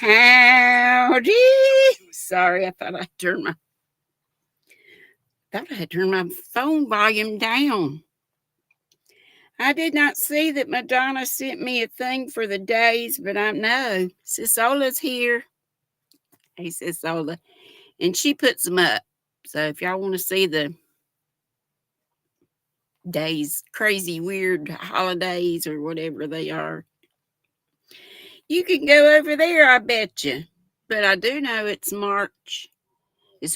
Howdy. Sorry, I thought I had turned my phone volume down. I did not see that Madonna sent me a thing for the days, but I know Sisola's here. Hey, Sisola. And she puts them up. So if y'all want to see the days, crazy, weird holidays or whatever they are, you can go over there, I bet you. But I do know it's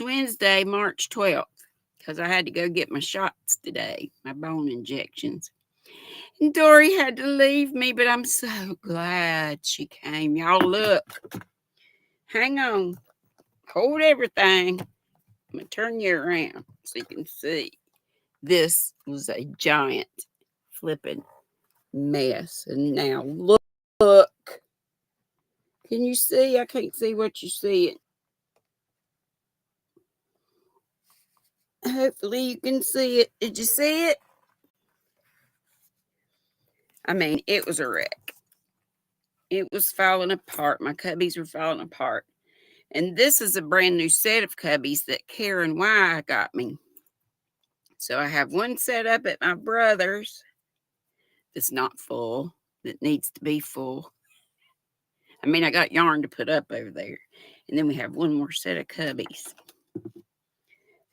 Wednesday, March 12th, because I had to go get my shots today, my bone injections. And Dory had to leave me, but I'm so glad she came. Y'all look. Hang on. Hold everything. I'm going to turn you around so you can see. This was a giant flipping mess. And now look. Can you see? I can't see what you're seeing. Hopefully you can see it. Did you see it? I mean, it was a wreck. It was falling apart. My cubbies were falling apart. And this is a brand new set of cubbies that Karen Y got me. So I have one set up at my brother's that's not full, that needs to be full. I mean, I got yarn to put up over there. And then we have one more set of cubbies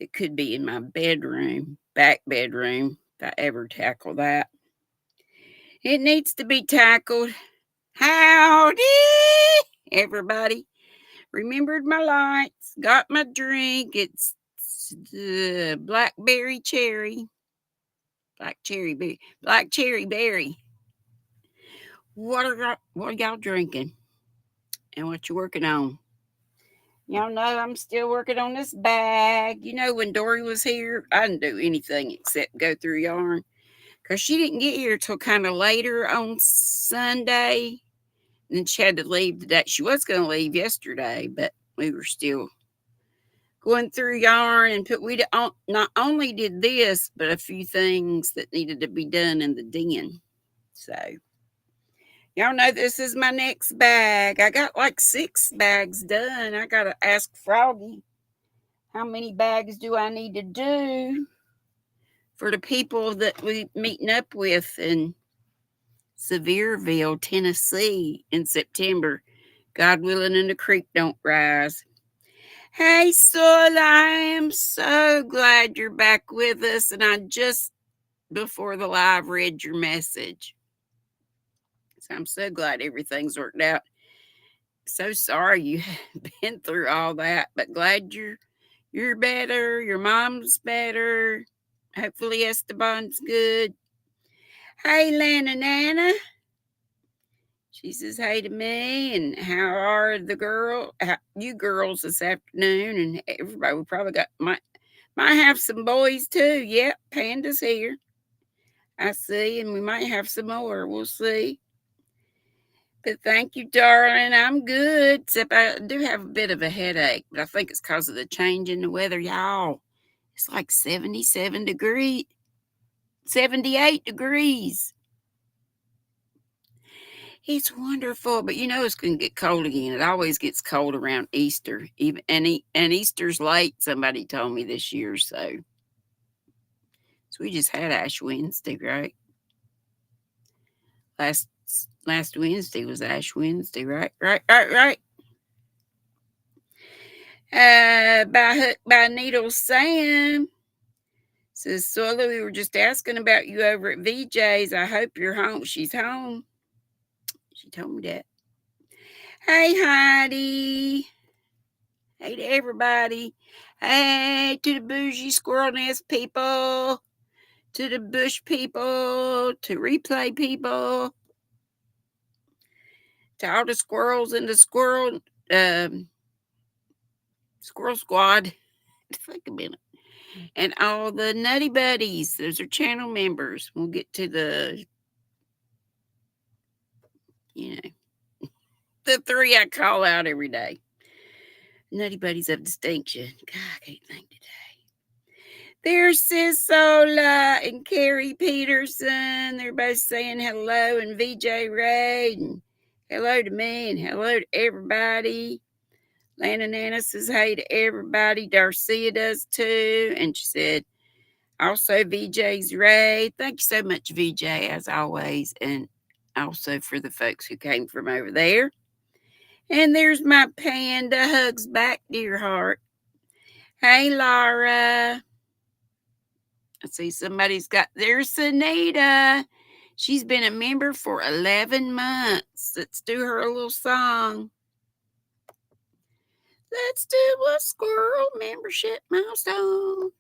that could be in my bedroom, back bedroom, if I ever tackle that. It needs to be tackled. Howdy, everybody. Remembered my lights, got my drink. It's the black cherry berry. What are y'all drinking? And what you working on? Y'all know I'm still working on this bag. You know, when Dory was here, I didn't do anything except go through yarn. Because she didn't get here till kind of later on Sunday. And then she had to leave today. She was going to leave yesterday, but we were still going through yarn and we not only did this, but a few things that needed to be done in the den. So, y'all know this is my next bag. I got like 6 bags done. I got to ask Froggy, how many bags do I need to do for the people that we meeting up with in Sevierville, Tennessee in September. God willing, and the creek don't rise. Hey, Sola, I am so glad you're back with us. And I just, before the live, read your message. So I'm so glad everything's worked out. So sorry you have been through all that, but glad you're better. Your mom's better. Hopefully Esteban's good. Hey, Lana Nana. She says hey to me, and how are you girls this afternoon? And everybody, we probably might have some boys too. Yep, Panda's here. I see, and we might have some more. We'll see. But thank you, darling. I'm good, except I do have a bit of a headache, but I think it's because of the change in the weather, y'all. It's like 78 degrees. It's wonderful, but you know it's going to get cold again. It always gets cold around Easter, and Easter's late. Somebody told me this year, so we just had Ash Wednesday, right? Last Wednesday was Ash Wednesday, right? By Hook by Needle Sam says, Sola, we were just asking about you over at VJ's. I hope you're home. She's home. She told me that. Hey, Heidi. Hey to everybody. Hey to the bougie squirrel nest people. To the bush people. To replay people. To all the squirrels in the squirrel squad. Think a minute. And all the nutty buddies. Those are channel members. We'll get to the, the 3 I call out every day. Nutty buddies of distinction. God, I can't think today. There's Sisola and Carrie Peterson. They're both saying hello. And VJ Ray and hello to me and hello to everybody. Lana Nana says hey to everybody. Darcia does too. And she said, also VJ's Ray. Thank you so much, VJ, as always. And also for the folks who came from over there. And there's my panda hugs back, dear heart. Hey, Laura. I see somebody's got, there's Sunita. She's been a member for 11 months. Let's do her a little song. Let's do a squirrel membership milestone.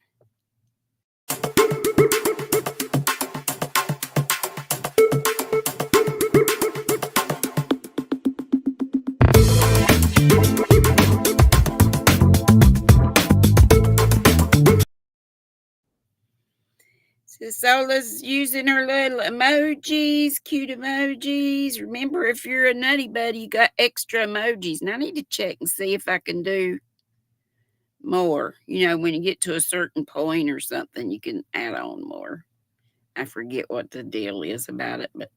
Sola's using her little emojis, cute emojis. Remember, if you're a nutty buddy, you got extra emojis. And I need to check and see if I can do more. You know, when you get to a certain point or something, you can add on more. I forget what the deal is about it, but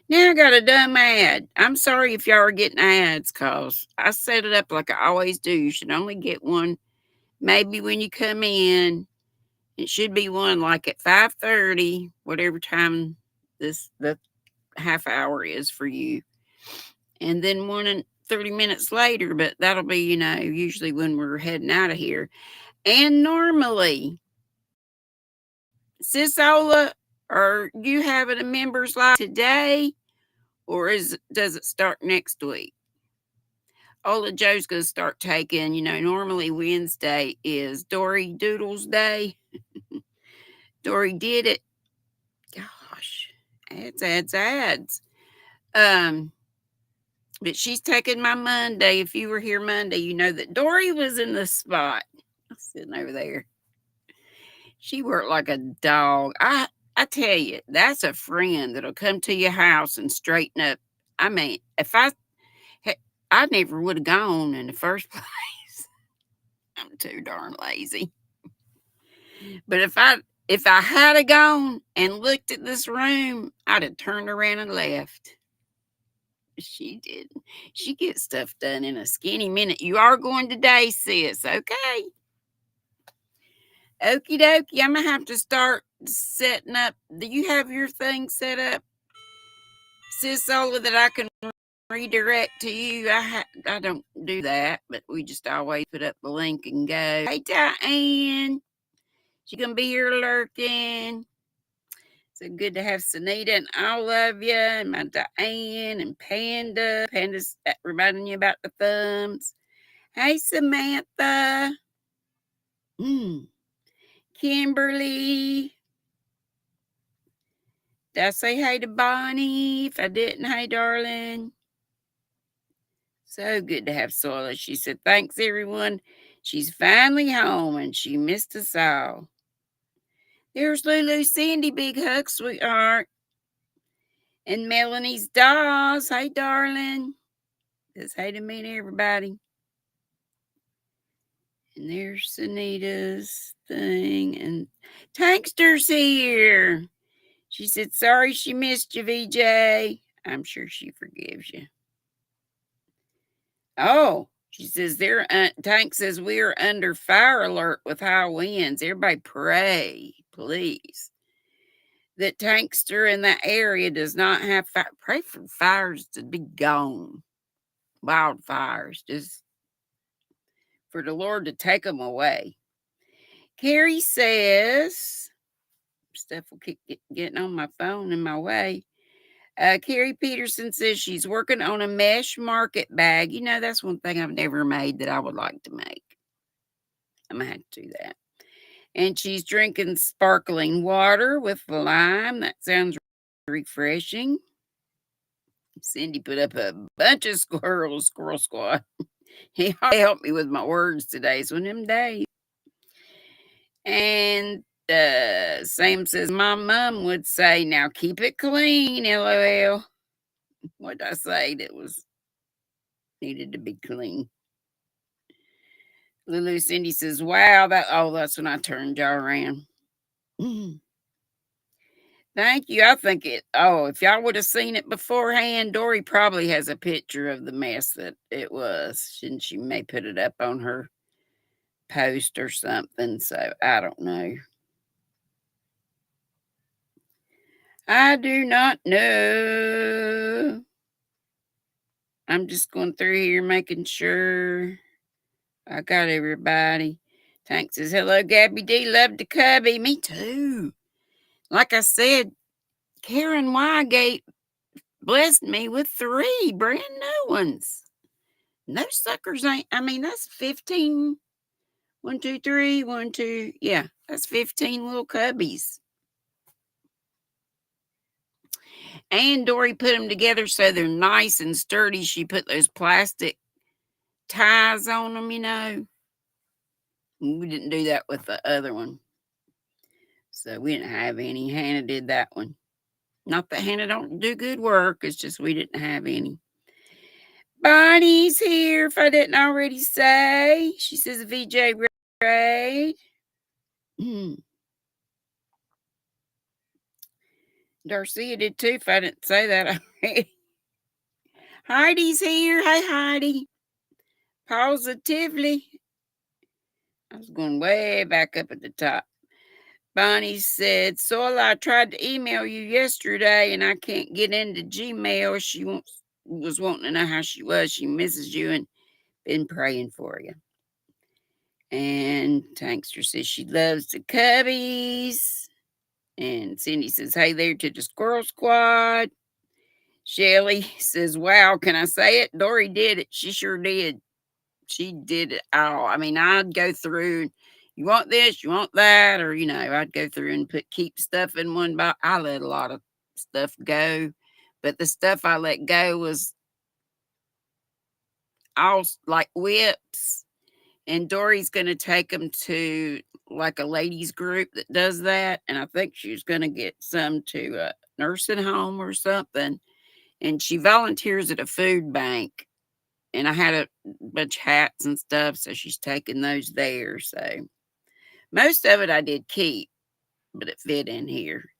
now I got a dumb ad. I'm sorry if y'all are getting ads, cause I set it up like I always do. You should only get one maybe when you come in. It should be one like at 5:30, whatever time the half hour is for you. And then one in 30 minutes later, but that'll be, usually when we're heading out of here. And normally, Sis Ola, are you having a members live today? Or does it start next week? Ola Joe's going to start taking, normally Wednesday is Dory Doodles Day. Dory did it. Gosh, ads. But she's taking my Monday. If you were here Monday, you know that Dory was in the spot. Sitting over there. She worked like a dog. I tell you, that's a friend that'll come to your house and straighten up. I mean, if I never would have gone in the first place. I'm too darn lazy. But if I had a gone and looked at this room, I'd have turned around and left. She didn't. She gets stuff done in a skinny minute. You are going today, sis. Okay. Okie dokie. I'm going to have to start setting up. Do you have your thing set up, sis Ola, that I can redirect to you? I don't do that, but we just always put up the link and go. Hey, Diane. She going to be here lurking. So good to have Sunita and all of you, and my Diane and Panda. Panda's reminding you about the thumbs. Hey, Samantha. Kimberly. Did I say hey to Bonnie? If I didn't, hey, darling. So good to have Sola. She said, thanks, everyone. She's finally home, and she missed us all. There's Lulu Cindy. Big hug, sweetheart. And Melanie's dolls. Hey, darling. Says hey to me and everybody. And there's Sunita's thing. And Tankster's here. She said, sorry she missed you, VJ. I'm sure she forgives you. Oh, she says, Tank says we are under fire alert with high winds. Everybody pray, please, that Tankster in that area does not have fire. Pray for fires to be gone. Wildfires, just for the Lord to take them away. Carrie says, stuff will keep getting on my phone in my way. Carrie Peterson says she's working on a mesh market bag. That's one thing I've never made that I would like to make. I'm going to have to do that. And she's drinking sparkling water with lime. That sounds refreshing. Cindy put up a bunch of squirrels, Squirrel Squad. He helped me with my words today. It's one of them days. And Sam says, my mom would say, now keep it clean, LOL. What did I say that was needed to be clean? Lulu Cindy says, wow, that's when I turned y'all around. Thank you. I think it. Oh, if y'all would have seen it beforehand, Dory probably has a picture of the mess that it was. And she may put it up on her post or something. So I don't know. I do not know. I'm just going through here making sure I got everybody. Tank says, hello, Gabby D. Love the cubby. Me too. Like I said, Karen Wygate blessed me with 3 brand new ones. And those suckers ain't, I mean, that's 15. 1, 2, 3, 1, 2. Yeah, that's 15 little cubbies. And Dory put them together so they're nice and sturdy. She put those plastic ties on them, you know. We didn't do that with the other one. So we didn't have any. Hannah did that one. Not that Hannah don't do good work. It's just we didn't have any. Bonnie's here, if I didn't already say. She says VJ Raid. Darcia did too, if I didn't say that already. Heidi's here. Hey, Heidi. Positively. I was going way back up at the top. Bonnie said, Sola, I tried to email you yesterday and I can't get into Gmail. She was wanting to know how she was. She misses you and been praying for you. And Tankster says she loves the cubbies. And Cindy says, hey there to the Squirrel Squad. Shelly says, wow, can I say it? Dory did it. She sure did. She did it all. I mean, I'd go through, you want this, you want that, or, you know, I'd go through and keep stuff in one box. I let a lot of stuff go, but the stuff I let go was all like whips. And Dory's going to take them to like a ladies group that does that. And I think she's going to get some to a nursing home or something. And she volunteers at a food bank. And I had a bunch of hats and stuff. So she's taking those there. So most of it I did keep, but it fit in here.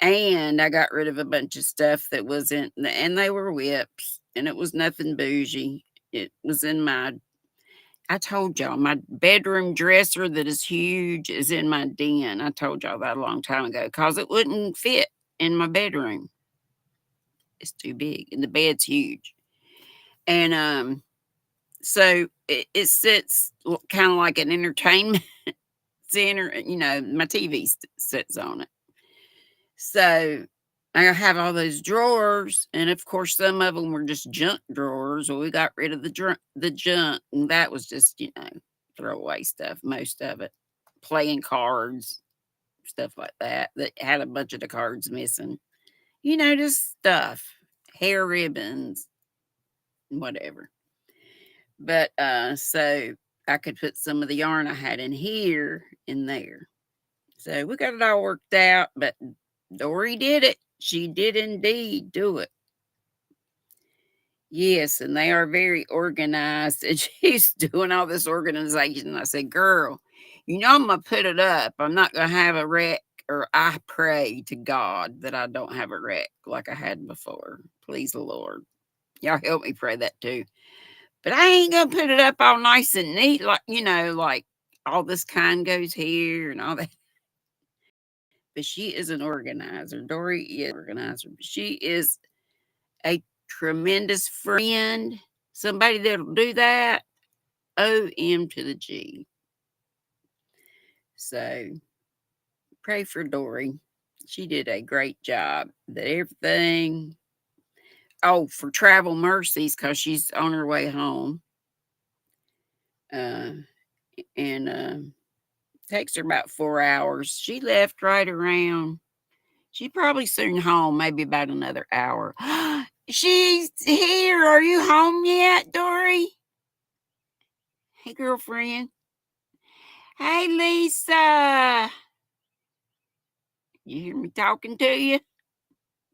And I got rid of a bunch of stuff that wasn't, and they were whips. And it was nothing bougie. It was in my, I told y'all, my bedroom dresser that is huge is in my den. I told y'all that a long time ago because it wouldn't fit in my bedroom. It's too big and the bed's huge. And so it sits kind of like an entertainment center. You know, my TV sits on it. So I have all those drawers, and of course, some of them were just junk drawers. Well, we got rid of the junk, and that was just, you know, throwaway stuff. Most of it, playing cards, stuff like that. That had a bunch of the cards missing. You know, just stuff, hair ribbons, whatever. But so I could put some of the yarn I had in here in there. So we got it all worked out, but Dory did it. She did indeed do it. Yes, and they are very organized. And she's doing all this organization. I said, girl, you know I'm going to put it up. I'm not going to have a wreck, or I pray to God that I don't have a wreck like I had before. Please the Lord. Y'all help me pray that too. But I ain't going to put it up all nice and neat, like, you know, like all this kind goes here and all that. But she is an organizer. Dory is an organizer. She is a tremendous friend. Somebody that'll do that. OM to the G. So pray for Dory. She did a great job. That everything. Oh, for travel mercies, because she's on her way home. And takes her about 4 hours. She left right around. She's probably soon home, maybe about another hour. She's here. Are you home yet, Dory? Hey, girlfriend. Hey, Lisa. You hear me talking to you?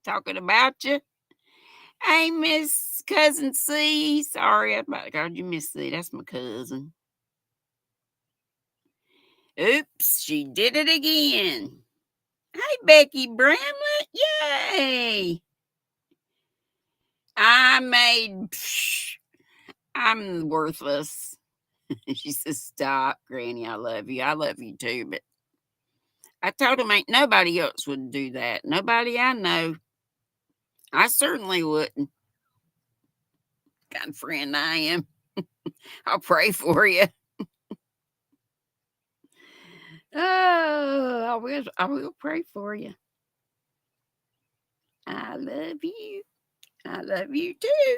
Talking about you? Hey, Miss Cousin C. Sorry, I about called you Miss C. That's my cousin. Oops, she did it again. Hey, Becky Bramlett. Yay! I'm worthless. She says, "Stop, Granny. I love you. I love you too." But I told him ain't nobody else would do that. Nobody I know. I certainly wouldn't. Kind of friend I am. I'll pray for you. Oh, I will pray for you. I love you. I love you too.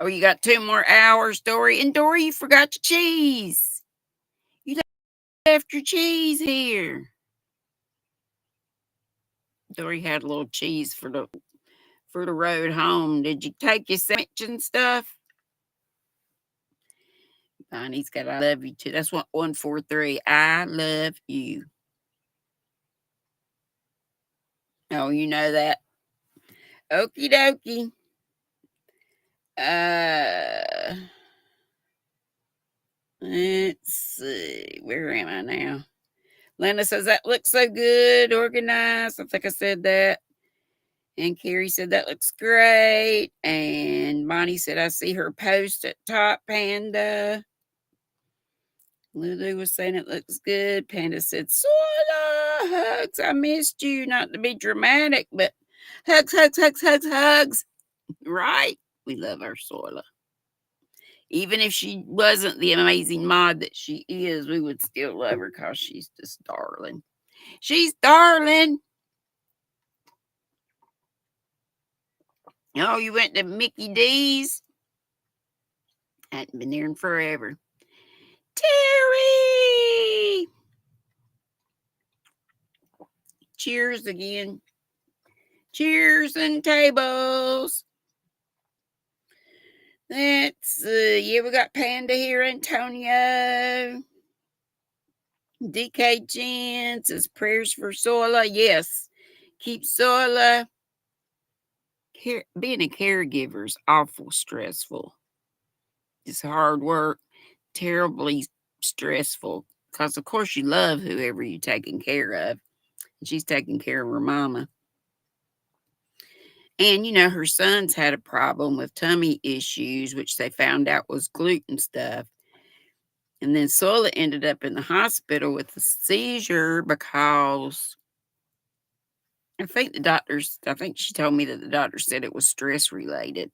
Oh, you got 2 more hours, Dory. And Dory, you forgot your cheese. You left your cheese here. Dory had a little cheese for the road home. Did you take your sandwich and stuff? Bonnie's got I love you too. That's what 143. I love you. Oh, you know that. Okie dokie. Uh let's see. Where am I now? Lena says that looks so good, organized. I think I said that. And Carrie said that looks great. And Bonnie said I see her post at Top Panda. Lulu was saying it looks good. Panda said, Sola, hugs. I missed you. Not to be dramatic, but hugs, hugs, hugs, hugs, hugs. Right? We love our Sola. Even if she wasn't the amazing mod that she is, we would still love her because she's just darling. She's darling. Oh, you went to Mickey D's? Hadn't been there in forever. Terry! Cheers again. Cheers and tables. Let's yeah, we got Panda here, Antonio. DK Jen says prayers for Sola. Yes. Keep Sola. Being a caregiver is awful stressful. It's hard work, terribly stressful. Because of course you love whoever you're taking care of. And she's taking care of her mama. And, her sons had a problem with tummy issues, which they found out was gluten stuff. And then Sola ended up in the hospital with a seizure because I think she told me that the doctor said it was stress related.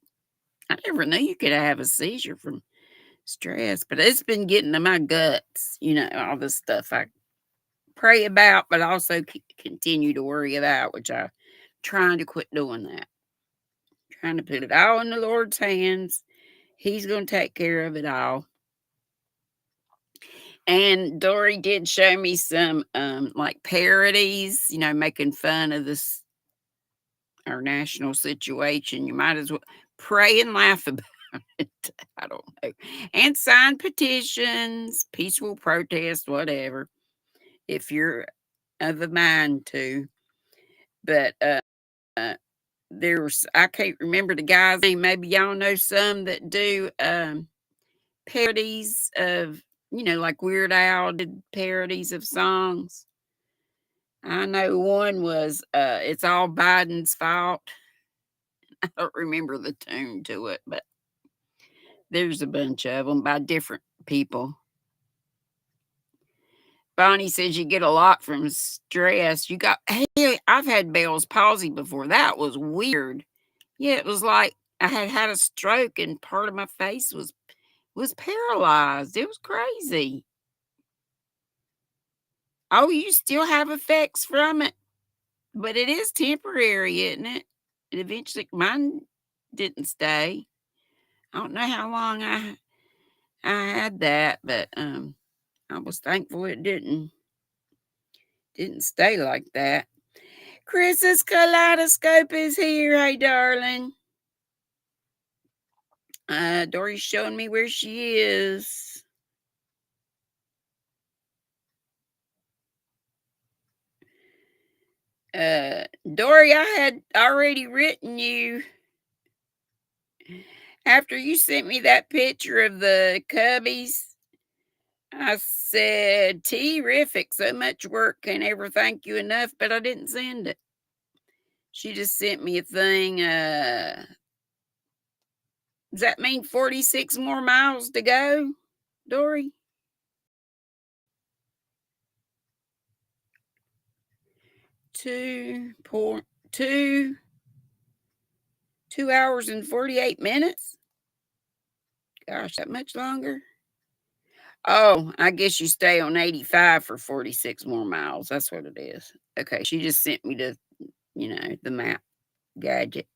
I never knew you could have a seizure from stress, but it's been getting to my guts, all this stuff I pray about, but also continue to worry about, which I'm trying to quit doing that. Trying to put it all in the Lord's hands. He's going to take care of it all. And Dory did show me some like parodies, making fun of our national situation. You might as well pray and laugh about it. I don't know. And sign petitions, peaceful protest, whatever, if you're of a mind to. But I can't remember the guy's name. Maybe y'all know some that do parodies of, like Weird Al did parodies of songs. I know one was It's All Biden's Fault. I don't remember the tune to it, but there's a bunch of them by different people. Bonnie says you get a lot from stress. Hey, I've had Bell's palsy before. That was weird. Yeah, it was like I had a stroke and part of my face was paralyzed. It was crazy. Oh, you still have effects from it, but it is temporary, isn't it? It eventually, mine didn't stay. I don't know how long I had that, but I was thankful it didn't stay like that. Chris's kaleidoscope is here. Hey, darling. Dory's showing me where she is. Dory, I had already written you after you sent me that picture of the cubbies. I said, terrific. So much work. Can't ever thank you enough, but I didn't send it. She just sent me a thing. Does that mean 46 more miles to go, Dory? 2 hours and 48 minutes? Gosh, that much longer? Oh, I guess you stay on 85 for 46 more miles. That's what it is. Okay, she just sent me the map gadget.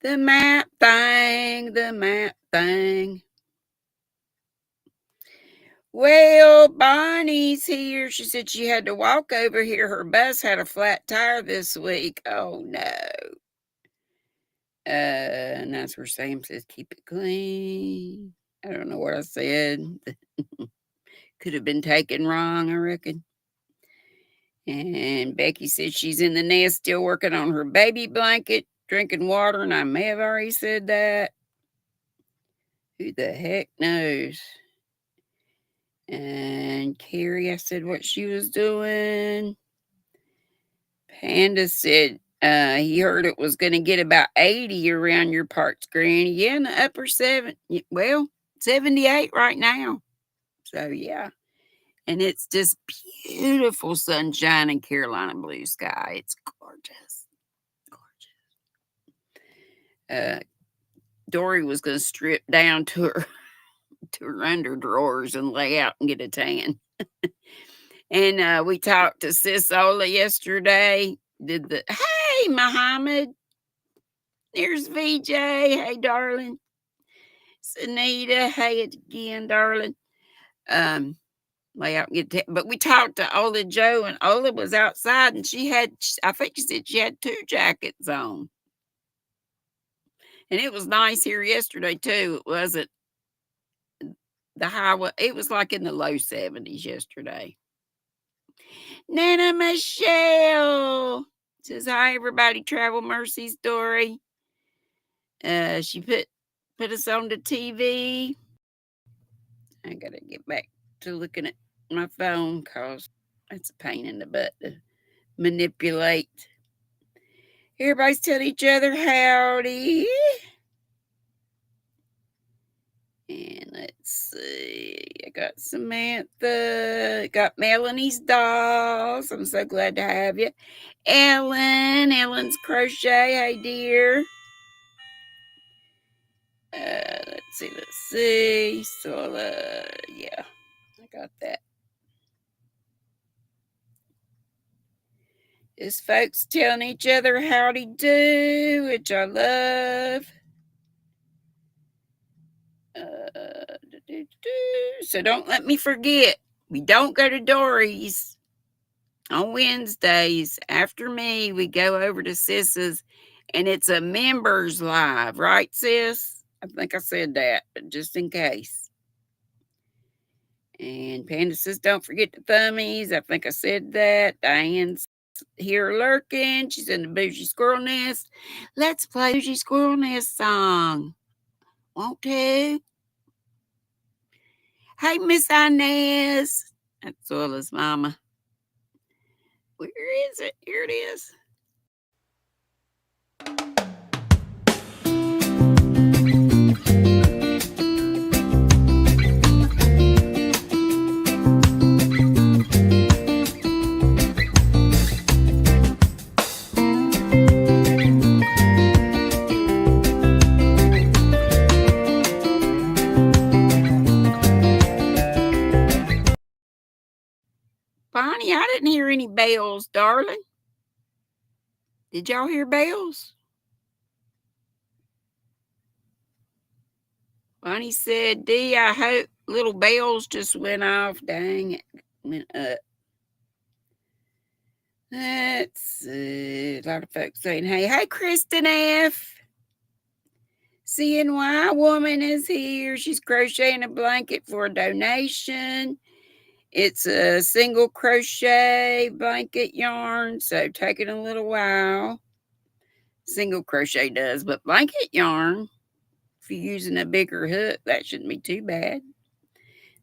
The map thing, the map thing. Well, Bonnie's here. She said she had to walk over here. Her bus had a flat tire this week. Oh, no. And that's where Sam says, keep it clean. I don't know what I said. Could have been taken wrong, I reckon. And Becky said she's in the nest still working on her baby blanket, drinking water, and I may have already said that. Who the heck knows? And Carrie, I said what she was doing. Panda said he heard it was going to get about 80 around your parts, Granny. Yeah, in the upper 78 right now. So, yeah. And it's just beautiful sunshine and Carolina blue sky. It's gorgeous. Gorgeous. Dory was going to strip down to her under drawers and lay out and get a tan. And we talked to Sis Ola yesterday. Hey, Muhammad. There's VJ. Hey, darling. Sanita. Hey again, darling. Lay out and get but we talked to Ola Joe, and Ola was outside, and I think she said she had 2 jackets on. And it was nice here yesterday too. It wasn't the highway. It was like in the low 70s yesterday. Nana Michelle says, hi, everybody. Travel Mercy story. She put us on the TV. I got to get back to looking at my phone because that's a pain in the butt to manipulate. Everybody's telling each other howdy. And let's see. I got Samantha. Got Melanie's dolls. I'm so glad to have you. Ellen's crochet. Hey, dear. Let's see. So, yeah, I got that. Just folks telling each other howdy do, which I love. So don't let me forget. We don't go to Dory's on Wednesdays. After me, we go over to Sis's, and it's a members live, right, Sis? I think I said that, but just in case. And Panda says, don't forget the thummies. I think I said that. Diane's here lurking. She's in the Bougie Squirrel Nest. Let's play Bougie Squirrel Nest song. Want to? Hey, Miss Inez. That's Zoila's mama. Where is it? Here it is. Bonnie, I didn't hear any bells, darling. Did y'all hear bells? Bonnie said, Dee, I hope little bells just went off. Dang it. Went up. Let's see. A lot of folks saying, hey, Kristen F. CNY woman is here. She's crocheting a blanket for a donation. It's a single crochet blanket yarn, so taking a little while. Single crochet does, but blanket yarn, if you're using a bigger hook, that shouldn't be too bad.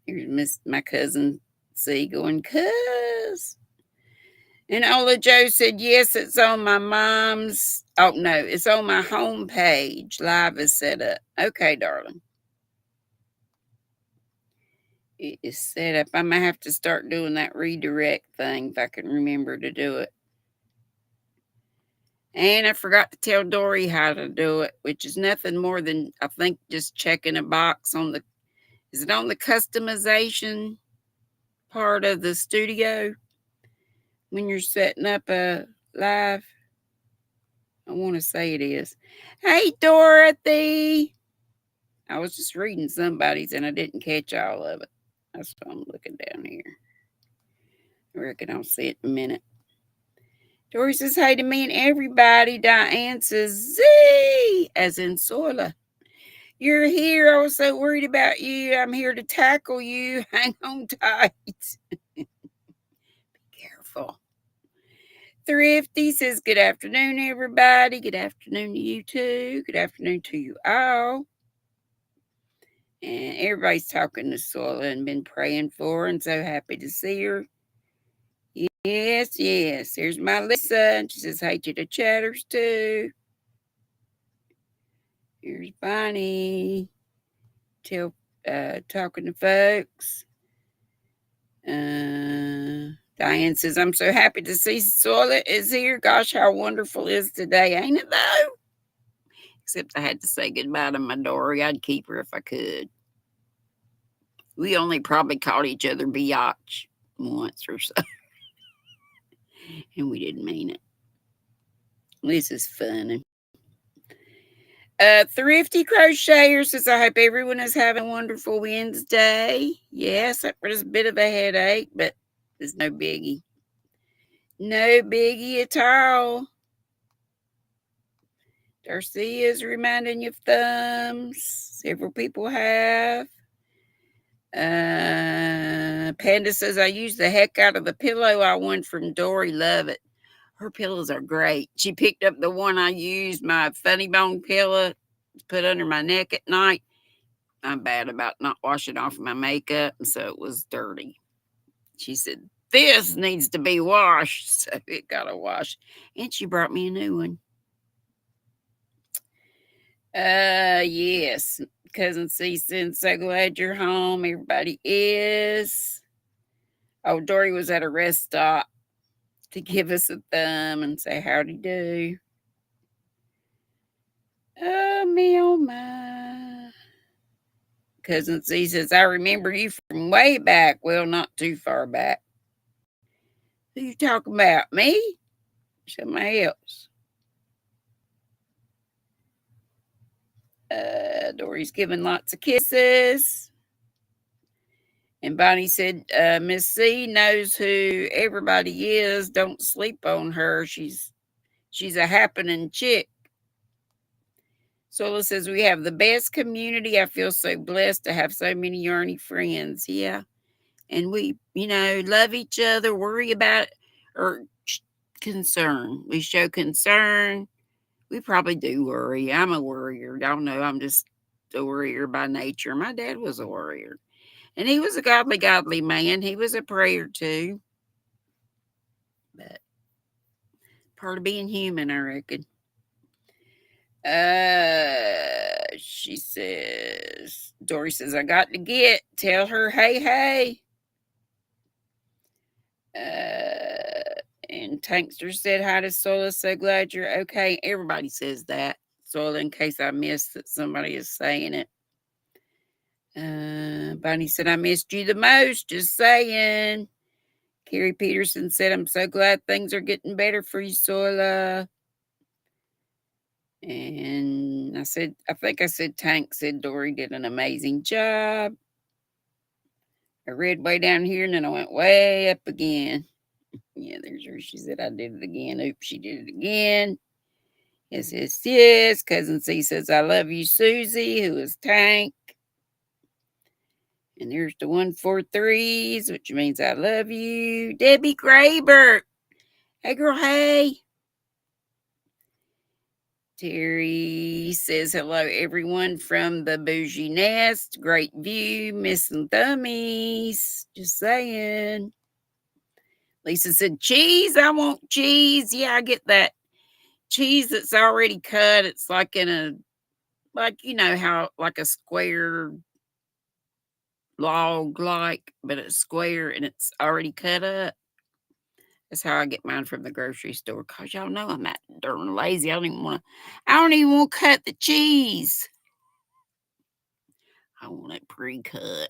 Here's my cousin C going, cuz. And Ola Joe said, yes, it's on my mom's. Oh, no, it's on my home page. Live is set up. Okay, darling. It is set up. I might have to start doing that redirect thing if I can remember to do it. And I forgot to tell Dory how to do it, which is nothing more than, I think, just checking a box on the, is it on the customization part of the studio when you're setting up a live? I want to say it is. Hey, Dorothy. I was just reading somebody's and I didn't catch all of it. That's why I'm looking down here. I reckon I'll see it in a minute. Dory says hey to me and everybody. Diane says Z, as in Sola. You're here. I was so worried about you. I'm here to tackle you. Hang on tight. Be careful. Thrifty says good afternoon, everybody. Good afternoon to you too. Good afternoon to you all. And everybody's talking to Sola and been praying for her and so happy to see her. Yes, yes. Here's my Lisa. And she says hey to the chatters too. Here's Bonnie. Talking to folks. Diane says, I'm so happy to see Sola is here. Gosh, how wonderful is today, ain't it though? Except I had to say goodbye to my Dory. I'd keep her if I could. We only probably called each other biatch once or so. And we didn't mean it. This is funny. Thrifty Crocheter says, I hope everyone is having a wonderful Wednesday. Yes, that was a bit of a headache, but it's no biggie. No biggie at all. Darcy is reminding you of thumbs. Several people have. Panda says, I used the heck out of the pillow I won from Dory. Love it. Her pillows are great. She picked up the one I used, my funny bone pillow, to put under my neck at night. I'm bad about not washing off my makeup, and so it was dirty. She said, this needs to be washed. So it got a wash. And she brought me a new one. Yes. Cousin C said, so glad you're home. Everybody is. Oh, Dory was at a rest stop to give us a thumb and say howdy do. Oh, me, oh, my. Cousin C says, I remember you from way back. Well, not too far back. Who you talking about? Me? Somebody else. Dory's giving lots of kisses. And Bonnie said, Miss C knows who everybody is. Don't sleep on her. She's a happening chick. Sola says, we have the best community. I feel so blessed to have so many yarny friends. Yeah. And we, love each other, worry about, or concern. We show concern. We probably do worry. I'm a worrier. Y'all know I'm just a worrier by nature. My dad was a worrier. And he was a godly man. He was a prayer too. But part of being human, I reckon. She says, Dory says, I got to get. Tell her, hey. And Tankster said hi to Sola. So glad you're okay. Everybody says that. Sola, in case I missed that somebody is saying it. Bonnie said, I missed you the most. Just saying. Carrie Peterson said, I'm so glad things are getting better for you, Sola. And I think I said Tank said Dory did an amazing job. I read way down here and then I went way up again. Yeah, there's her. She said I did it again. Oops, she did it again. Yes. Cousin C says, I love you, Susie, who is Tank. And there's the 143s, which means I love you. Debbie Graber. Hey, girl, hey. Terry says, hello, everyone from the Bougie Nest. Great view. Missing thummies. Just saying. Lisa said, cheese. I want cheese. Yeah, I get that cheese that's already cut. It's like in a, like, you know, how, like a square log, like, but it's square and it's already cut up. That's how I get mine from the grocery store. Cause y'all know I'm that darn lazy. I don't even want to cut the cheese. I want it pre-cut.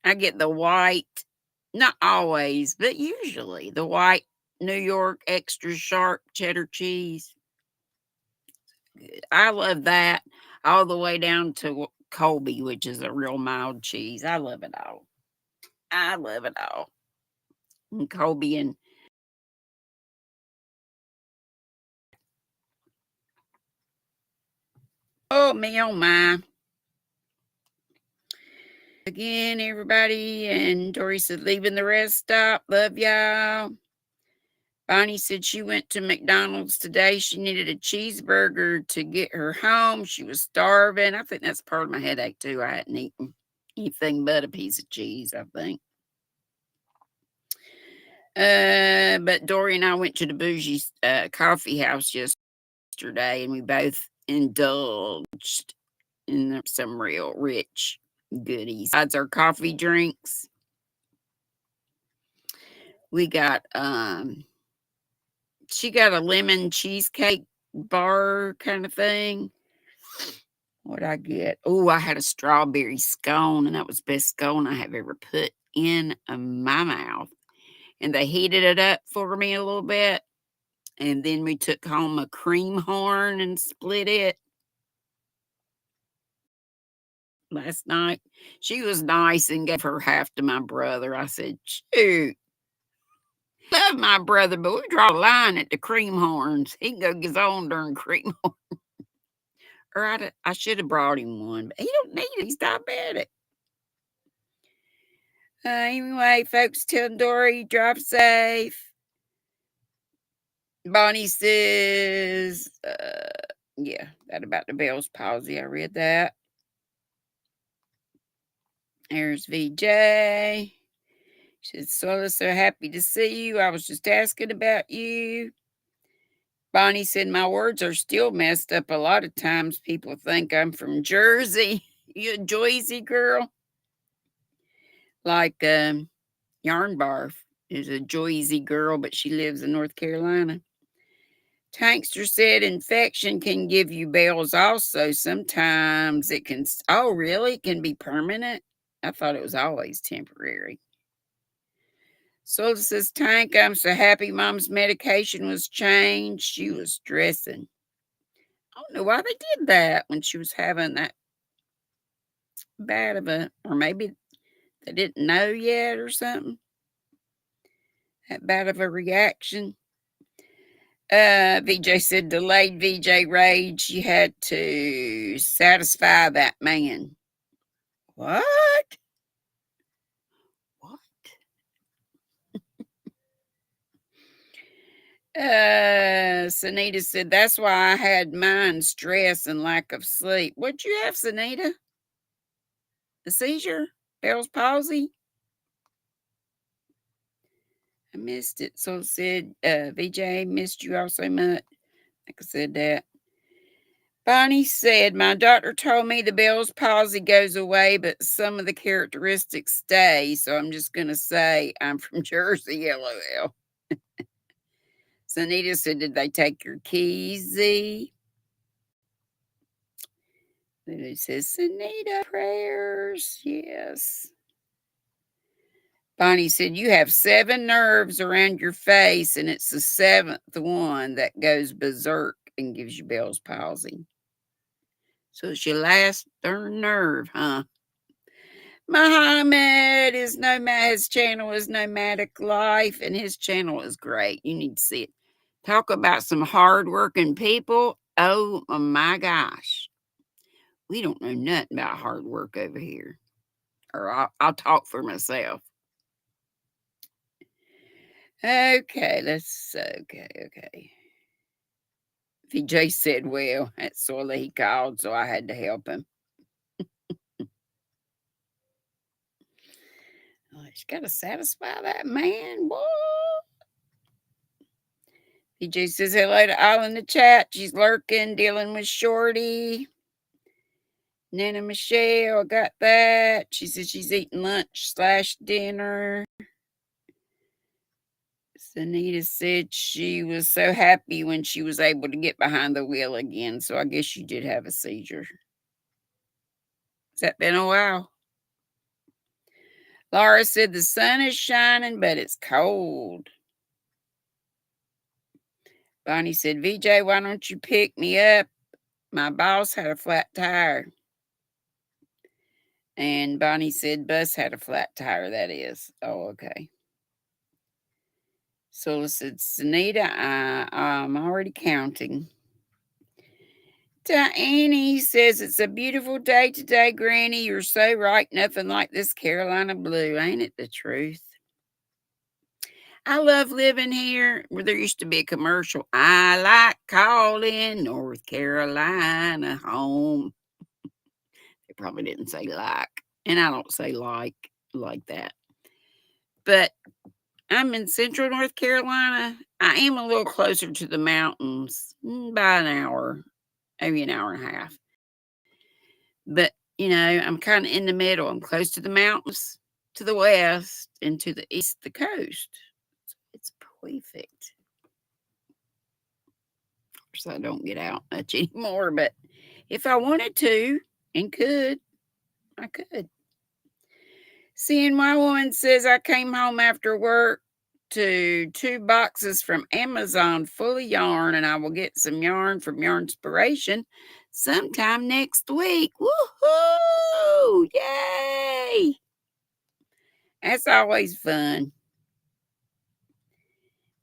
I get the white, not always, but usually the white New York extra sharp cheddar cheese. I love that all the way down to Colby, which is a real mild cheese. I love it all. I love it all. And Colby and oh me, oh my. Again, everybody. And Dory said, leaving the rest stop. Love y'all. Bonnie said she went to McDonald's today. She needed a cheeseburger to get her home. She was starving. I think that's part of my headache, too. I hadn't eaten anything but a piece of cheese, I think. But Dory and I went to the bougie coffee house yesterday, and we both indulged in some real rich goodies. Besides our coffee drinks, we got she got a lemon cheesecake bar kind of thing. What'd I get? Oh, I had a strawberry scone, and that was the best scone I have ever put in my mouth. And they heated it up for me a little bit. And then we took home a cream horn and split it last night. She was nice and gave her half to my brother. I said, shoot, love my brother, but we draw a line at the cream horns. He can go get his own darn cream horn. Or I should have brought him one, but he don't need it. He's diabetic. Anyway, folks, tell Dory, drive safe. Bonnie says, yeah, that about the Bell's palsy. I read that. There's VJ. She said, so happy to see you. I was just asking about you. Bonnie said, my words are still messed up. A lot of times people think I'm from Jersey. You a Jersey girl? Like Yarn Barf is a Jersey girl, but she lives in North Carolina. Tankster said infection can give you bells also. Sometimes it can, oh, really? It can be permanent? I thought it was always temporary. So says Tank, I'm so happy mom's medication was changed. She was stressing. I don't know why they did that when she was having that bad of a, or maybe they didn't know yet or something. That bad of a reaction. VJ said delayed VJ rage. You had to satisfy that man. What? What? Sanita said that's why I had mine, stress and lack of sleep. What'd you have, Sanita? A seizure? Bell's palsy? I missed it. So said VJ missed you all so much. Like I said that. Bonnie said, my doctor told me the Bell's palsy goes away, but some of the characteristics stay. So I'm just going to say I'm from Jersey, LOL. Sanita said, did they take your keys, Z? Then it says, Sanita, prayers. Yes. Bonnie said, you have 7 nerves around your face, and it's the 7th one that goes berserk and gives you Bell's palsy. So it's your last darn nerve, huh? Muhammad is nomad. His channel is Nomadic Life, and his channel is great. You need to see it. Talk about some hardworking people. Oh my gosh. We don't know nothing about hard work over here. Or I'll talk for myself. Okay, okay. VJ said, well, that's all he called, so I had to help him. She's got to satisfy that man. What? PJ says hello to all in the chat. She's lurking, dealing with Shorty. Nana Michelle, got that. She says she's eating lunch/dinner. Anita said she was so happy when she was able to get behind the wheel again. So I guess you did have a seizure. Has that been a while? Laura said the sun is shining, but it's cold. Bonnie said, VJ, why don't you pick me up? My boss had a flat tire. And Bonnie said, bus had a flat tire, that is. Oh, okay. So said, Sunita, I'm already counting. Deni says, it's a beautiful day today, Granny. You're so right. Nothing like this Carolina blue. Ain't it the truth? I love living here. Where there used to be a commercial. I like calling North Carolina home. They probably didn't say like. And I don't say like that. But I'm in central North Carolina. I am a little closer to the mountains by an hour, maybe an hour and a half. But, I'm kind of in the middle. I'm close to the mountains, to the west, and to the east, the coast. It's perfect. Of course, I don't get out much anymore, but if I wanted to and could, I could. CNY woman says I came home after work to 2 boxes from Amazon full of yarn, and I will get some yarn from Yarnspiration sometime next week. Woohoo! Yay! That's always fun.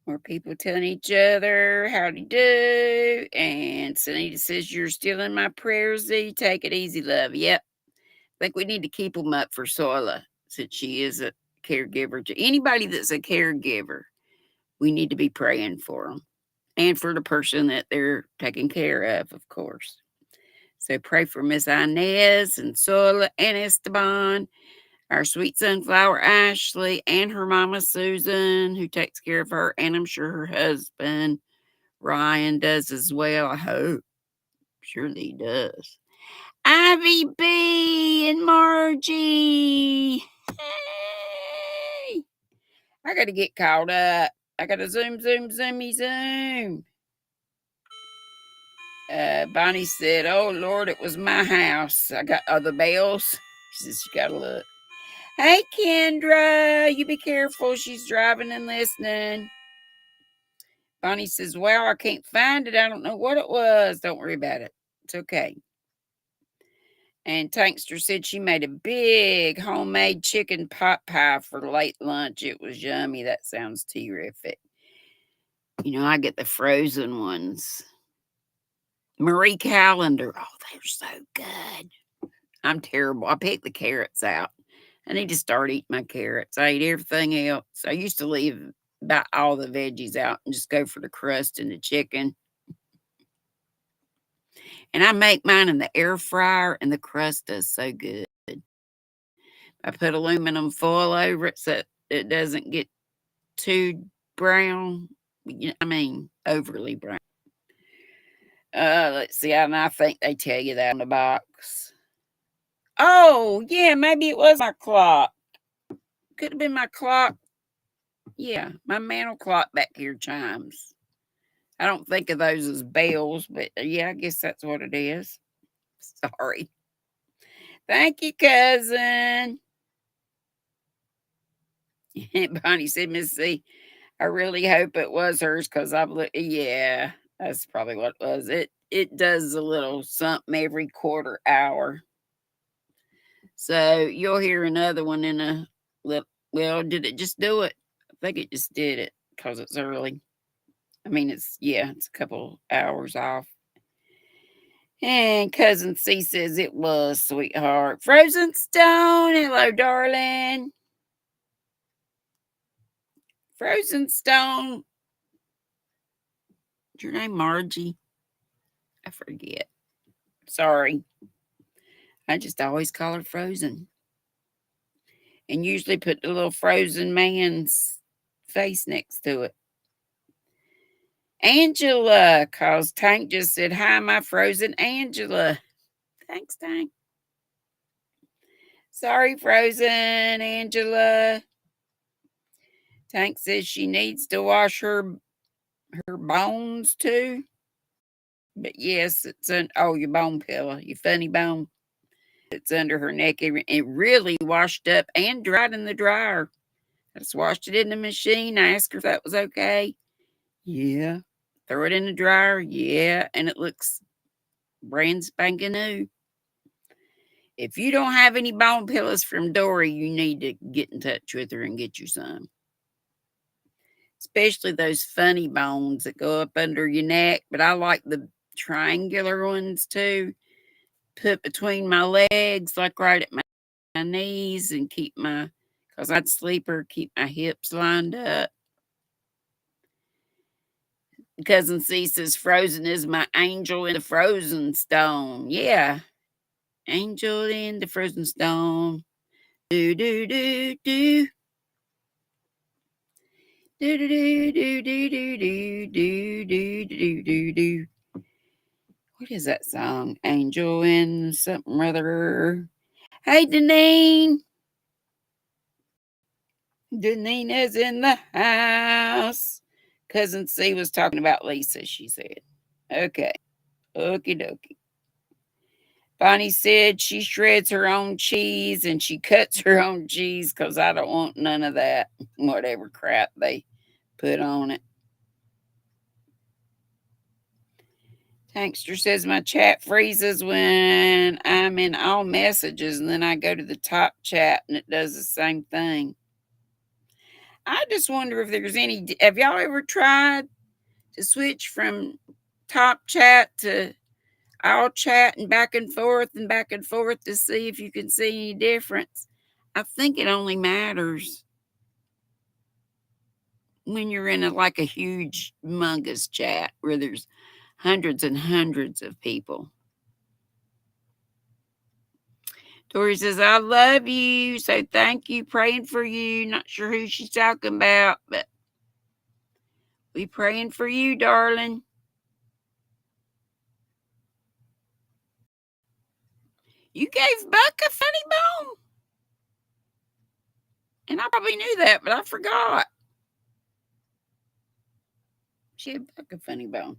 More people telling each other howdy do. And Sunita says, you're still in my prayers, Z. Take it easy, love. Yep. I think we need to keep them up for Soila, since she is a caregiver. To anybody that's a caregiver, we need to be praying for them. And for the person that they're taking care of course. So pray for Miss Inez and Soila and Esteban, our sweet sunflower Ashley, and her mama Susan, who takes care of her, and I'm sure her husband Ryan does as well. I hope. Surely he does. Ivy B and Margie. Hey! I got to get caught up. I got to zoom. Bonnie said, oh, Lord, it was my house. I got the bells. She says, you got to look. Hey, Kendra, you be careful. She's driving and listening. Bonnie says, well, I can't find it. I don't know what it was. Don't worry about it. It's okay. And Tankster said she made a big homemade chicken pot pie for late lunch. It was yummy. That sounds terrific. I get the frozen ones. Marie Callender. Oh, they're so good. I'm terrible. I picked the carrots out. I need to start eating my carrots. I eat everything else. I used to leave about all the veggies out and just go for the crust and the chicken. And I make mine in the air fryer, and the crust does so good. I put aluminum foil over it so it doesn't get too brown. Overly brown. Let's see. And I think they tell you that on the box. Oh, yeah, maybe it was my clock. Could have been my clock. Yeah, my mantle clock back here chimes. I don't think of those as bells, but yeah, I guess that's what it is. Sorry. Thank you, cousin. Bonnie said, Miss C, I really hope it was hers because I've looked. Yeah, that's probably what it was. It does a little something every quarter hour. So you'll hear another one in a little. Well, did it just do it? I think it just did it because it's early. It's a couple hours off. And cousin C says it was, sweetheart. Frozen Stone, hello, darling. Frozen Stone. Is your name Margie? I forget. Sorry. I just always call her Frozen. and usually put the little frozen man's face next to it. Angela, cause Tank just said, "Hi, my frozen Angela." Thanks, Tank. Sorry, frozen Angela. Tank says she needs to wash her bones too. But yes, it's your bone pillow, your funny bone. It's under her neck. It really washed up and dried in the dryer. I just washed it in the machine. I asked her if that was okay. Yeah. Throw it in the dryer. Yeah. And it looks brand spanking new. If you don't have any bone pillows from Dory, you need to get in touch with her and get you some. Especially those funny bones that go up under your neck. But I like the triangular ones too. Put between my legs, like right at my knees, and because I'd sleeper, keep my hips lined up. Cousin C says Frozen is my angel in the frozen stone. Yeah. Angel in the frozen stone. Do do do do. Do do do do do do do do do do do do. What is that song? Angel in something rather. Hey, Deneen. Deneen's in the house. Cousin C was talking about Lisa, she said. Okay. Okie dokie. Bonnie said she shreds her own cheese and she cuts her own cheese because I don't want none of that, whatever crap they put on it. Tankster says my chat freezes when I'm in all messages and then I go to the top chat and it does the same thing. I just wonder if there's any. Have y'all ever tried to switch from top chat to all chat and back and forth to see if you can see any difference? I think it only matters when you're in like a huge, humongous chat where there's hundreds and hundreds of people. Tori says, I love you. So thank you. Praying for you. Not sure who she's talking about, but we praying for you, darling. You gave Buck a funny bone. And I probably knew that, but I forgot. She had Buck a funny bone.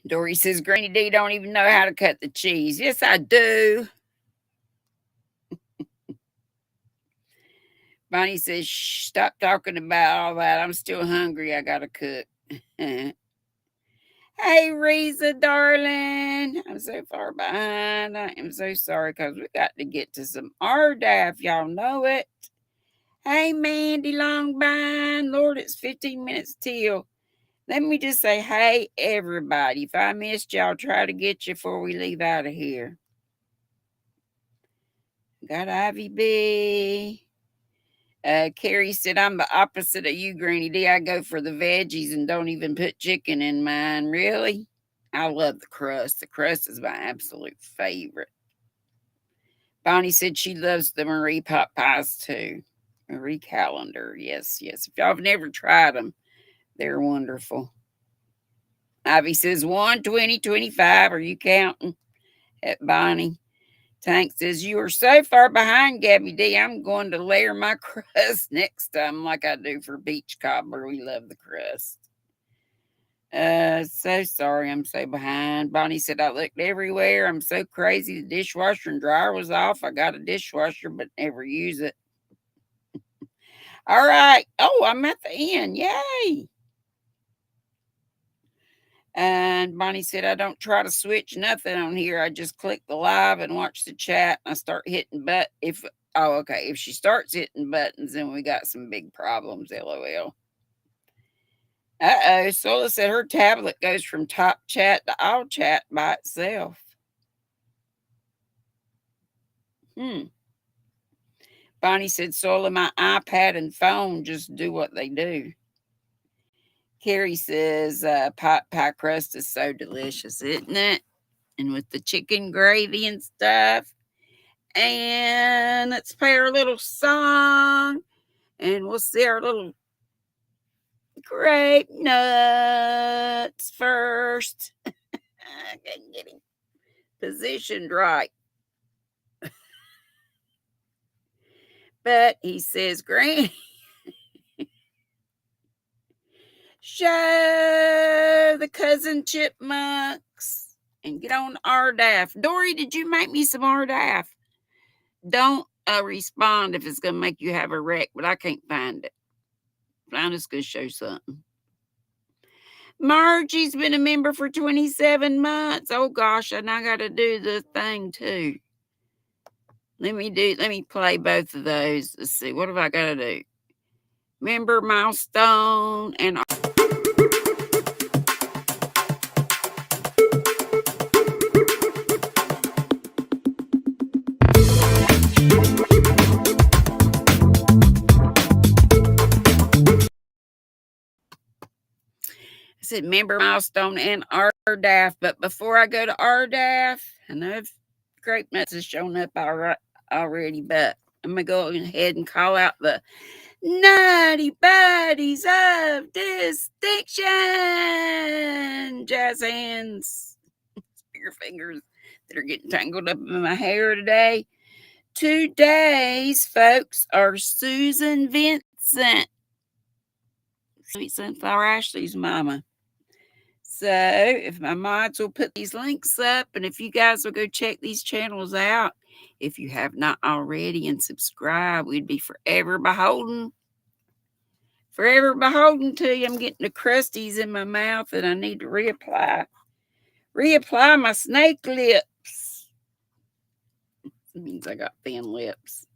Dory says, GrannyDee don't even know how to cut the cheese. Yes, I do. Bonnie says, shh, stop talking about all that. I'm still hungry. I got to cook. Hey, Reza, darling. I'm so far behind. I am so sorry because we got to get to some RDAF. Y'all know it. Hey, Mandy Longbein. Lord, it's 15 minutes till. Let me just say, hey, everybody. If I missed you, I'll try to get you before we leave out of here. Got Ivy B. Carrie said, I'm the opposite of you, GrannyDee. I go for the veggies and don't even put chicken in mine. Really? I love the crust. The crust is my absolute favorite. Bonnie said she loves the Marie pot pies too. Marie Calendar. Yes, yes. If y'all have never tried them, they're wonderful. Ivy says 1:20:25. Are you counting? At Bonnie. Tank says, you are so far behind, Gabby D. I'm going to layer my crust next time like I do for beach cobbler. We love the crust. So sorry I'm so behind. Bonnie said, I looked everywhere. I'm so crazy. The dishwasher and dryer was off. I got a dishwasher, but never use it. All right. Oh, I'm at the end. Yay. And Bonnie said, I don't try to switch nothing on here. I just click the live and watch the chat. And I start hitting if she starts hitting buttons, then we got some big problems. LOL. Sola said her tablet goes from top chat to all chat by itself. Bonnie said, Sola, my iPad and phone just do what they do. Carrie says, pot pie crust is so delicious, isn't it? And with the chicken gravy and stuff. And let's play our little song. And we'll see our little grape nuts first. I couldn't get him positioned right. But he says, Granny, show the cousin chipmunks and get on RDAF. Dory, did you make me some RDAF? Don't respond if it's going to make you have a wreck, but I can't find it. I'm just going to show something. Margie's been a member for 27 months. Oh gosh, and I got to do the thing too. Let me play both of those. Let's see, what have I got to do? Member milestone and I said member milestone and RDAF, but before I go to RDAF, I know grape nuts has shown up already, but I'm gonna go ahead and call out the naughty buddies of distinction. Jazz hands, spear fingers that are getting tangled up in my hair today. Today's folks are Susan Vincent, Sweet Sunflower Ashley's mama. So if my mods will put these links up, and if you guys will go check these channels out, if you have not already, and subscribe, we'd be forever beholden to you. I'm getting the crusties in my mouth and I need to reapply my snake lips. It means I got thin lips.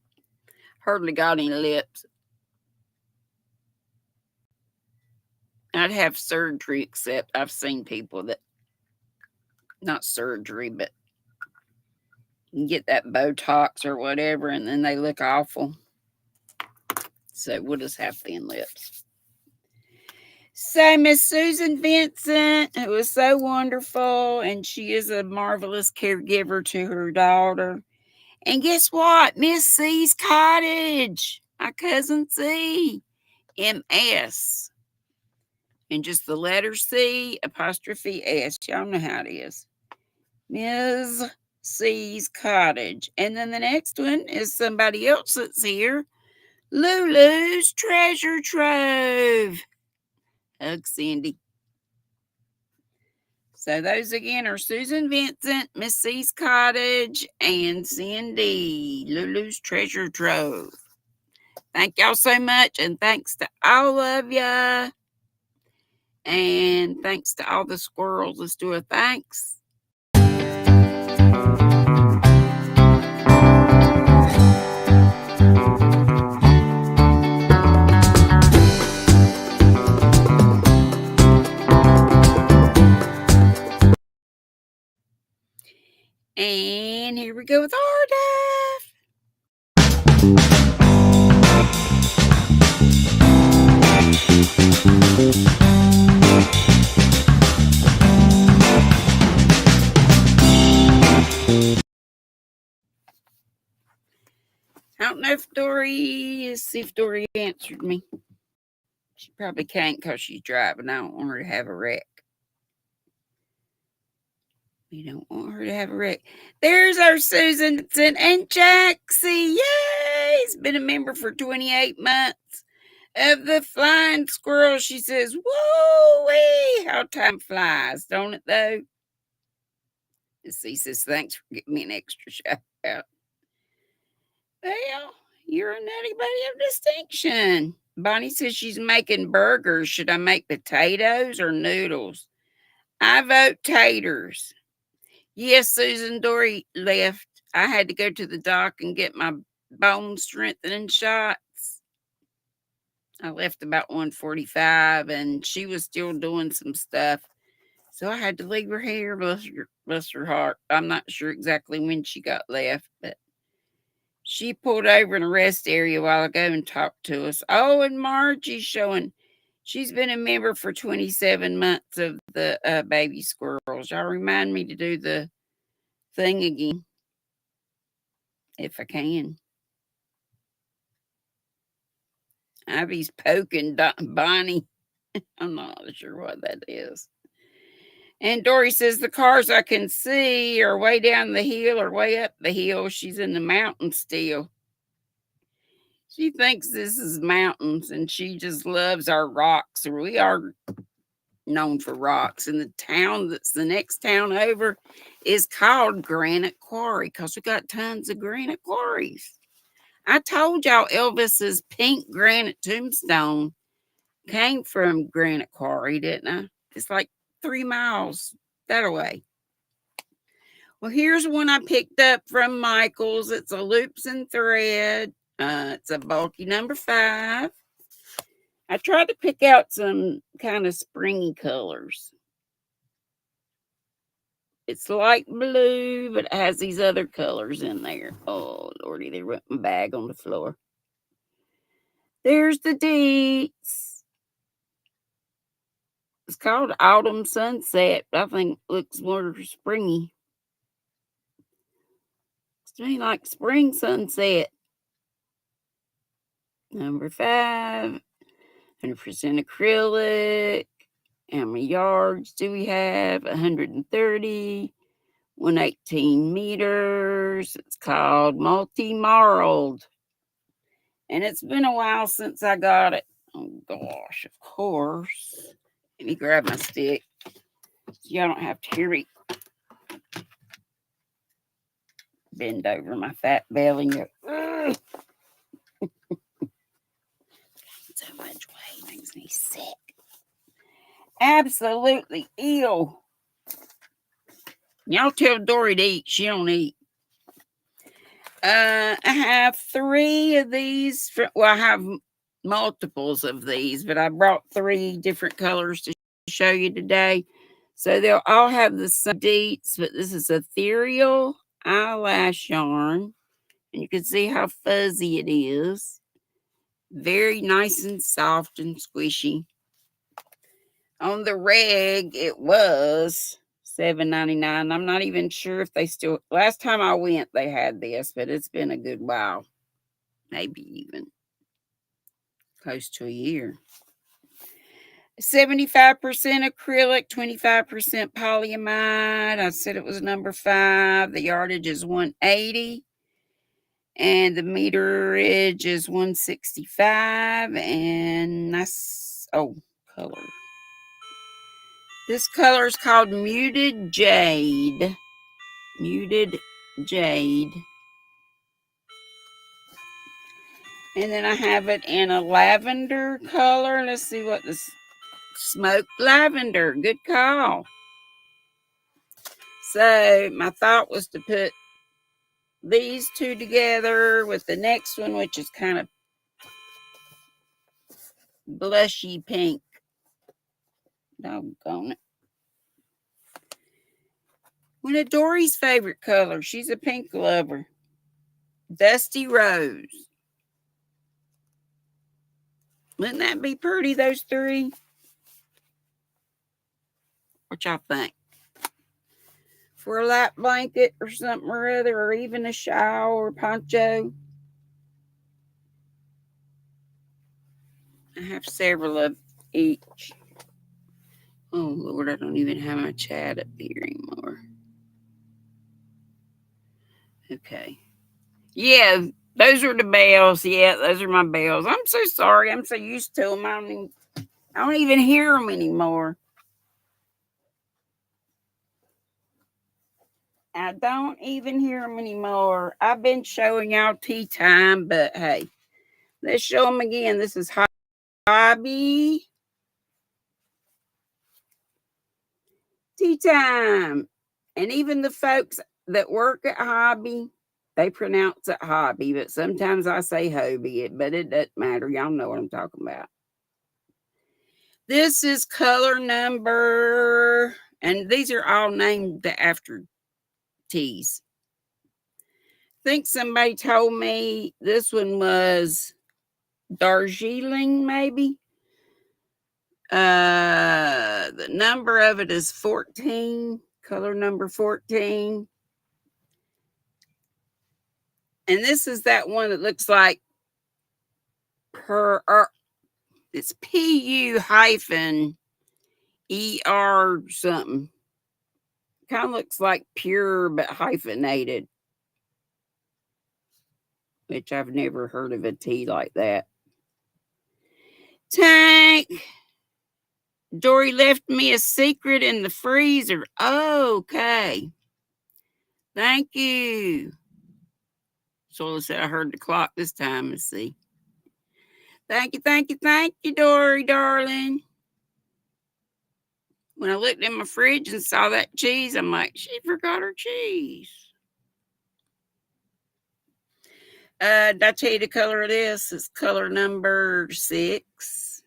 Hardly got any lips. I'd have surgery, except I've seen people that, not surgery, but get that Botox or whatever, and then they look awful. So we'll just have thin lips. So Miss Susan Vincent, it was so wonderful, and she is a marvelous caregiver to her daughter. And guess what? Miss C's cottage, my cousin C, MS. And just the letter C, apostrophe S. Y'all know how it is. Ms. C's cottage. And then the next one is somebody else that's here. Lulu's treasure trove. Hug Cindy. So those again are Susan Vincent, Miss C's cottage, and Cindy. Lulu's treasure trove. Thank y'all so much, and thanks to all of ya. And thanks to all the squirrels. Let's do a thanks. And here we go with RDAF. I don't know if let's see if Dory answered me. She probably can't because she's driving. I don't want her to have a wreck. We don't want her to have a wreck. There's our Susan and Jaxie. Yay! He's been a member for 28 months of the Flying Squirrel. She says, whoa-wee, how time flies, don't it, though? C says, thanks for giving me an extra shout out. Well, you're a nutty buddy of distinction. Bonnie says she's making burgers. Should I make potatoes or noodles? I vote taters. Yes, Susan, Dory left. I had to go to the doc and get my bone strengthening shots. I left about 1:45, and she was still doing some stuff. So I had to leave her here, bless her heart. I'm not sure exactly when she got left, but she pulled over in a rest area a while ago and talked to us. Oh, and Margie's showing. She's been a member for 27 months of the baby squirrels. Y'all remind me to do the thing again. if I can. Ivy's poking Bonnie. I'm not sure what that is. And Dory says the cars I can see are way down the hill or way up the hill. She's in the mountains still. She thinks this is mountains and she just loves our rocks. We are known for rocks. And the town that's the next town over is called Granite Quarry because we got tons of granite quarries. I told y'all Elvis's pink granite tombstone came from Granite Quarry, didn't I? It's like 3 miles that away. Well, here's one I picked up from Michael's. It's a loops and thread. It's a bulky number 5. I tried to pick out some kind of springy colors. It's light blue, but it has these other colors in there. Oh, Lordy, they ripped my bag on the floor. There's the deets. It's called Autumn Sunset. I think it looks more springy. It's to me like spring sunset. Number 5. 100% acrylic. How many yards do we have? 130. 118 meters. It's called Multi-Marled. And it's been a while since I got it. Oh, gosh, of course. Let me grab my stick. Y'all don't have to hear me bend over my fat belly and go, so much weight makes me sick. Absolutely ill. Y'all tell Dory to eat. She don't eat. I have 3 of these. I have multiples of these, but I brought 3 different colors to show you today. So they'll all have the same deets, but this is ethereal eyelash yarn. And you can see how fuzzy it is. Very nice and soft and squishy. On the reg, it was $7.99. I'm not even sure if they still. Last time I went, they had this, but it's been a good while. Maybe even close to a year. 75% acrylic, 25% polyamide. I said it was number 5. The yardage is 180. And the meterage is 165. And that's, color. This color is called Muted Jade. Muted Jade. And then I have it in a lavender color. Let's see what this smoked lavender. Good call. So my thought was to put these 2 together with the next one, which is kind of blushy pink. Doggone it. One of Dory's favorite colors. She's a pink lover. Dusty Rose. Wouldn't that be pretty, those 3? What y'all think? For a light blanket or something or other, or even a shawl or poncho. I have several of each. Oh, Lord, I don't even have my chat up here anymore. Okay. Yeah, those are the bells. Yeah, those are my bells. I'm so sorry. I'm so used to them. I don't even hear them anymore. I don't even hear them anymore. I've been showing y'all tea time, but hey, let's show them again. This is Hobby Tea Time. And even the folks that work at Hobby, they pronounce it Hobby, but sometimes I say Hobie, but it doesn't matter. Y'all know what I'm talking about. This is color number, and these are all named after teas. I think somebody told me this one was Darjeeling, maybe. The number of it is 14, color number 14. And this is that one that looks like it's PU hyphen ER something. Kind of looks like pure but hyphenated, which I've never heard of a tea like that. Tank. Dory left me a secret in the freezer. Okay. Thank you. Sola said I heard the clock this time. Let's see. Thank you, Dory, darling. When I looked in my fridge and saw that cheese, I'm like, she forgot her cheese. Did I tell you the color of this? It's color number 6.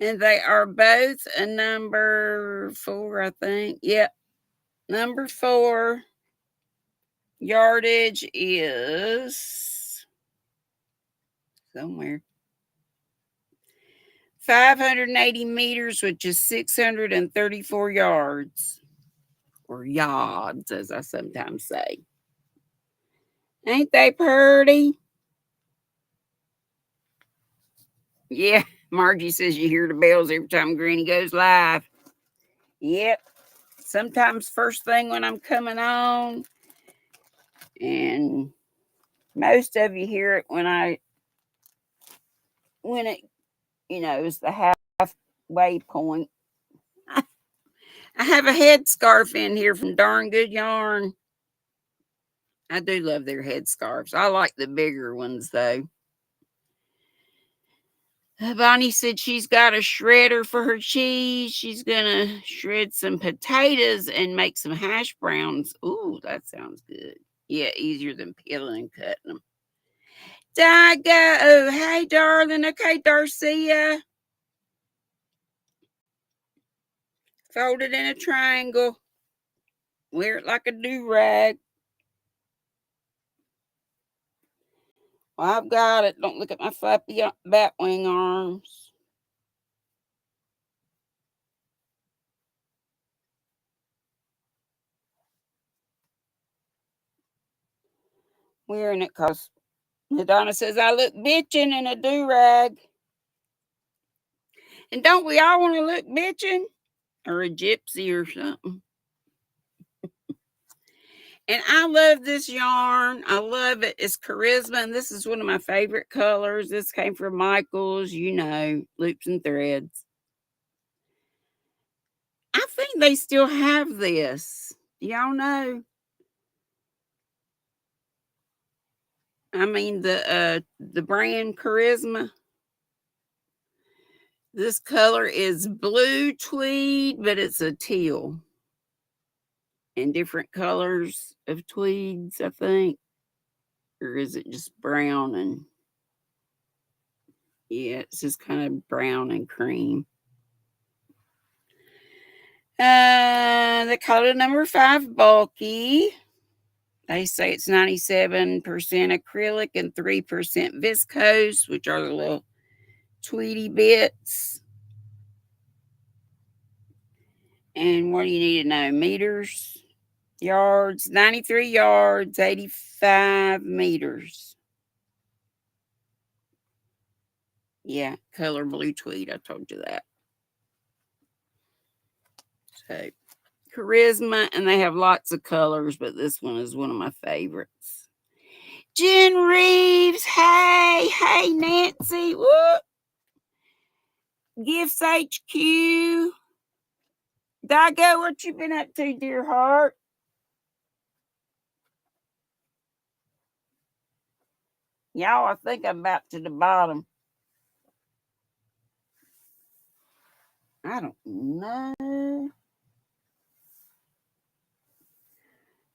And they are both a number 4, I think. Yep. Number 4. Yardage is somewhere 580 meters, which is 634 yards, or yards, as I sometimes say. Ain't they pretty? Yeah, Margie says you hear the bells every time Granny goes live. Yep. Sometimes first thing when I'm coming on, and most of you hear it when it, is the halfway point. I have a headscarf in here from Darn Good Yarn. I do love their headscarves. I like the bigger ones, though. Bonnie said she's got a shredder for her cheese. She's going to shred some potatoes and make some hash browns. Ooh, that sounds good. Yeah, easier than peeling and cutting them. Dago. Oh, hey, darling. Okay, Darcia. Fold it in a triangle. Wear it like a do-rag. Well, I've got it. Don't look at my flappy bat wing arms. Wearing it because Madonna says I look bitchin' in a do-rag. And don't we all want to look bitchin'? Or a gypsy or something. And I love this yarn. I love it. It's Charisma, and this is one of my favorite colors. This came from Michael's, Loops and Threads. I think they still have this. Y'all know? I mean, the brand Charisma. This color is blue tweed, but it's a teal. And different colors of tweeds, I think. Or is it just brown and... Yeah, it's just kind of brown and cream. The color number 5, bulky. They say it's 97% acrylic and 3% viscose, which are the little tweedy bits. And what do you need to know? Meters, yards, 93 yards, 85 meters. Yeah, color blue tweed. I told you that. So, Charisma, and they have lots of colors, but this one is one of my favorites. Jen Reeves, hey Nancy, whoop. Gifts HQ. Dago, what you been up to, dear heart? Y'all, I think I'm about to the bottom. I don't know.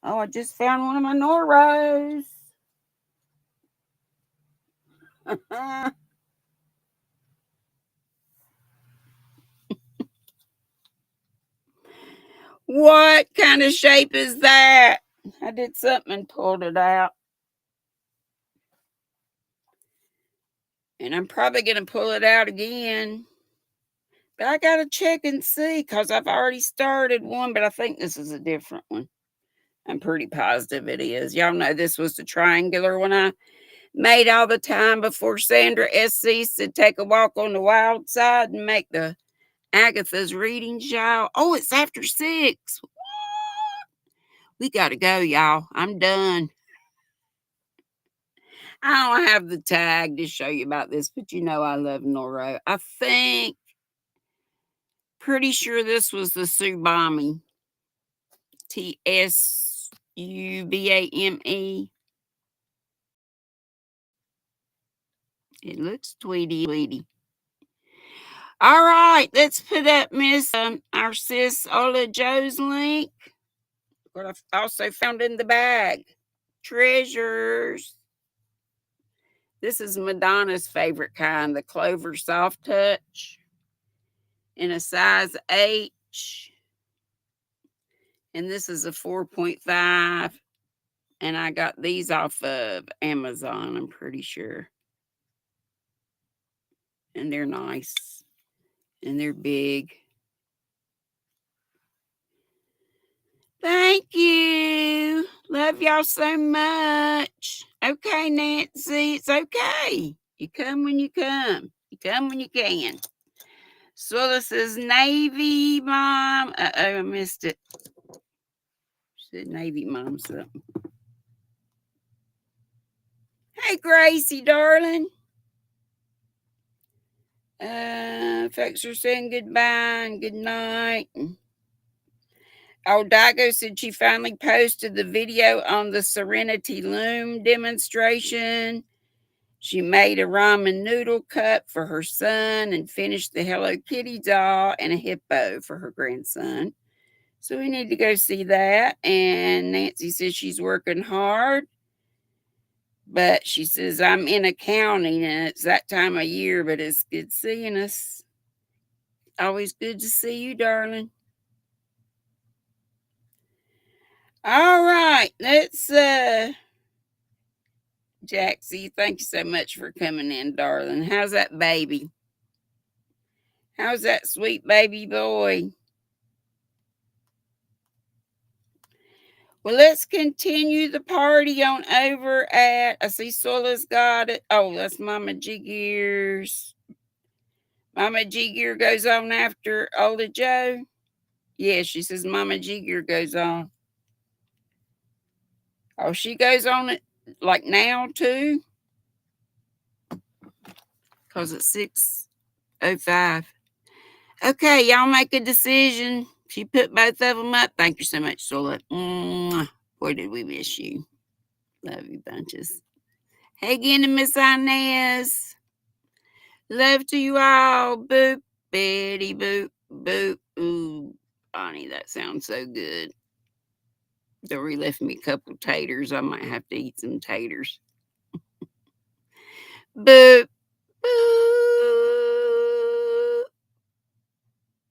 Oh, I just found one of my Noros. What kind of shape is that? I did something and pulled it out. And I'm probably going to pull it out again. But I got to check and see because I've already started one, but I think this is a different one. I'm pretty positive it is. Y'all know this was the triangular one I made all the time before Sandra SC said take a walk on the wild side and make the Agatha's reading, y'all. Oh, it's after 6. We got to go, y'all. I'm done. I don't have the tag to show you about this, but you know I love Noro. I think, pretty sure this was the Subame. Tsubame. It looks tweety. All right, let's put up Miss our sis Ola Joe's link. What I've also found in the bag. Treasures. This is Madonna's favorite kind, the Clover Soft Touch, in a size H. And this is a 4.5. And I got these off of Amazon, I'm pretty sure. And they're nice. And they're big. Thank you. Love y'all so much. Okay, Nancy, it's okay. You come when you come. You come when you can. So this is Navy Mom. Uh-oh, I missed it. She said Navy Mom something. Hey, Gracie, darling. Folks are saying goodbye and good night. Old Dago said she finally posted the video on the Serenity Loom demonstration. She made a ramen noodle cup for her son and finished the Hello Kitty doll and a hippo for her grandson. So we need to go see that. And Nancy says she's working hard. But she says, I'm in accounting and it's that time of year, but it's good seeing us. Always good to see you, darling. All right, let's Jaxie, thank you so much for coming in, darling. How's that baby? How's that sweet baby boy? Well, let's continue the party on over at, I see Sola's got it. Oh, that's Mama G Gears. Mama G Gear goes on after Ola Joe. Yeah, she says Mama G Gear goes on. Oh, she goes on it like now too? Because it's 6:05. Okay, y'all make a decision. She put both of them up. Thank you so much, Sola. Boy, did we miss you. Love you bunches. Hey again to Miss Inez. Love to you all. Boop, Betty, boop, boop. Ooh, Bonnie, that sounds so good. Dory left me a couple taters. I might have to eat some taters. Boop, boop,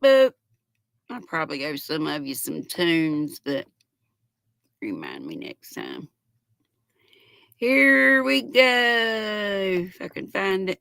boop. I'll probably owe some of you some tunes, but remind me next time. Here we go. If I can find it.